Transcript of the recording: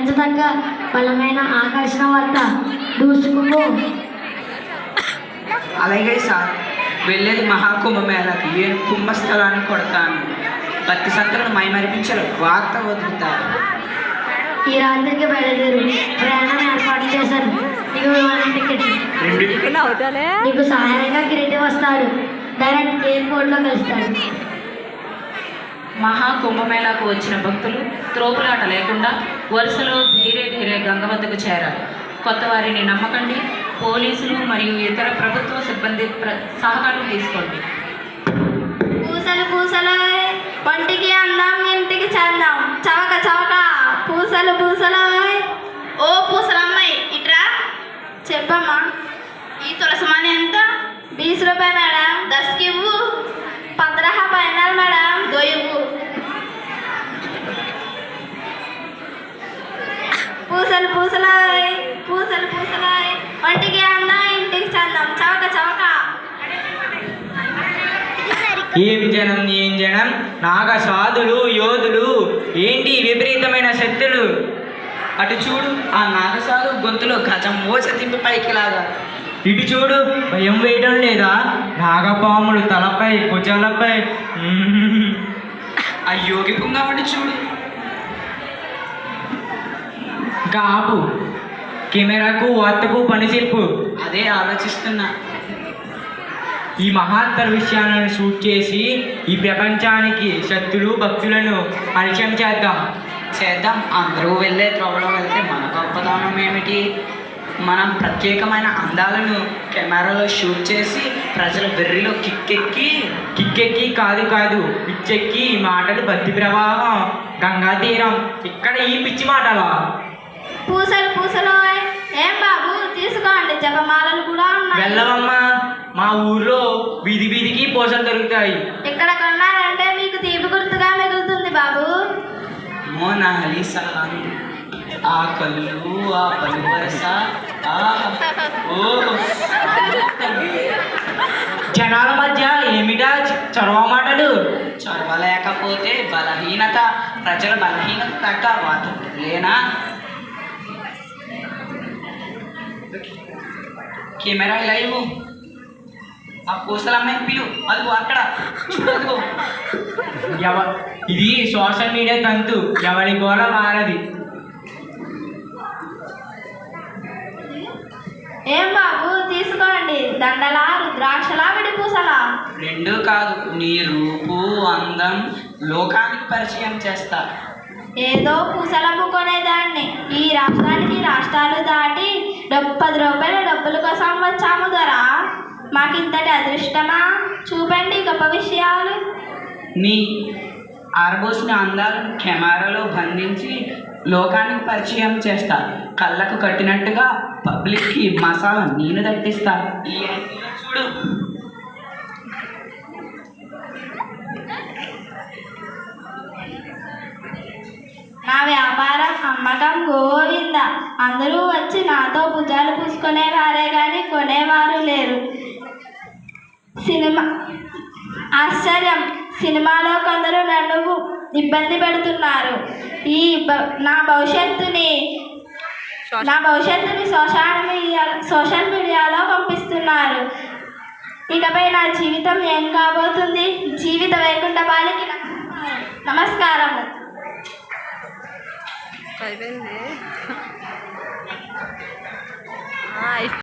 గమనించదగ్గ బలమైన ఆకర్షణ వద్ద దూసుకుపో. అలాగే సార్, వెళ్ళేది మహాకుంభమేళకి. నేను కుంభస్థలాన్ని కొడతాను. భక్తి సంతలను మైమరిపించరు, వార్త వదులుతారు. ఈ రాత్రికి బయలుదేరు. ప్రయాణం ఏర్పాటు చేశాను. నీకు విమానం టికెట్. నీకు సహాయంగా కిరీటి వస్తాడు. డైరెక్ట్ ఎయిర్పోర్ట్లో కలుస్తాడు. మహాకుంభమేళాకు వచ్చిన భక్తులు త్రోపులాట లేకుండా వరుసలో ధీరే గంగ వద్దకు చేరారు. కొత్త వారిని నమ్మకండి. పోలీసులు మరియు ఇతర ప్రభుత్వ సిబ్బంది సహకారం తీసుకోండి. పూసలు పూసలు ఒంటికి అందం, ఇంటికి చందం. చవక చవక పూసలు పూసలు. ఓ పూసలమ్మాయి ఇట్రా. చెప్పమ్మా. ఈ తులసమని ఎంత? 20 రూపాయ మేడం. 10 ఇవ్వు. 15 ఫైనల్ మేడం. 2 ఇవ్వు. పూసలు పూసలాయ్, పూసలు పూసలాయ్. ఒంటికి అందం, ఇంటికి చందం. చవక చవక. ఏం జనం నాగ సాధులు యోధులు, ఏంటి విపరీతమైన శక్తులు. అటు చూడు, ఆ నాగసాధు గొంతులో గజం మోస తింపి పైకి లాగా. ఇటు చూడు, భయం వేయడం లేదా? నాగపాములు తలపై భుజాలపై. ఆ యోగి పుంగమని చూడు. కాపు కెమెరాకు వార్తకు పనిచేపు. అదే ఆలోచిస్తున్నా. ఈ మహత్తర విషయాలను షూట్ చేసి ఈ ప్రపంచానికి శక్తులు భక్తులను పరిచయం చేద్దాం. అందరూ వెళ్ళే త్రోవలో వెళ్తే మన గొప్పదనం ఏమిటి? మనం ప్రత్యేకమైన అందాలను కెమెరాలో షూట్ చేసి ప్రజల బెర్రిలో కిక్కెక్కి కాదు పిచ్చెక్కి మాటలు భక్తి ప్రవాహం గంగా తీరం. ఇక్కడ ఈ పిచ్చి మాటలా? పూసలు పూసలు. ఏం బాబు తీసుకోండి, జపమాలలు కూడా ఉన్నాయి. వెళ్ళవమ్మా, మా ఊర్లో వీధికి పూసలు దొరుకుతాయి. ఇక్కడ కొన్నారంటే మీకు తీపి గుర్తుగా మిగులుతుంది బాబు. మోనాలిసా, ఆ కళ్ళు, ఆ పలువరస, జనాల మధ్య ఏమిటా చొరవ మాటలు? చొరవ లేకపోతే బలహీనత. ప్రజల బలహీనత తగ్గ వాతం లేనా? కెమెరా ఇలా ఇవ్వు. ఆ పూసలమ్మాయి పిలు. అదిగో అక్కడ చూడదు. ఇది సోషల్ మీడియా తంతు, ఎవరి గోల మారది. ఏం బాబు తీసుకోండి. దండలా, రుద్రాక్షలా, విడి పూసలా? 2 కాదు, నీ రూపు అందం లోకానికి పరిచయం చేస్తా. ఏదో పూసలమ్ముకునేదాన్ని. ఈ రాష్ట్రానికి రాష్ట్రాలు దాటి 10 రూపాయల డబ్బుల కోసం వచ్చాము దొరా. మాకింతటి అదృష్టమా? చూపండి గొప్ప విషయాలు. నీ ఆరబోసిన అందాలను కెమెరాలో బంధించి లోకానికి పరిచయం చేస్తా. కళ్ళకు కట్టినట్టుగా పబ్లిక్కి మసాలా నేను తట్టిస్తా. ఈ యాంగిల్లో చూడు. నా వ్యాపారం అమ్మకం గోవింద. అందరూ వచ్చి నాతో భుజాలు పూసుకునేవారే కానీ కొనేవారు లేరు. ఆశ్చర్యం, సినిమాలో కొందరు నన్ను ఇబ్బంది పెడుతున్నారు. నా భవిష్యత్తుని సోషల్ మీడియాలో పంపిస్తున్నారు. ఇకపై నా జీవితం ఏం కాబోతుంది? జీవిత వైకుంఠ బాలికి నమస్కారము.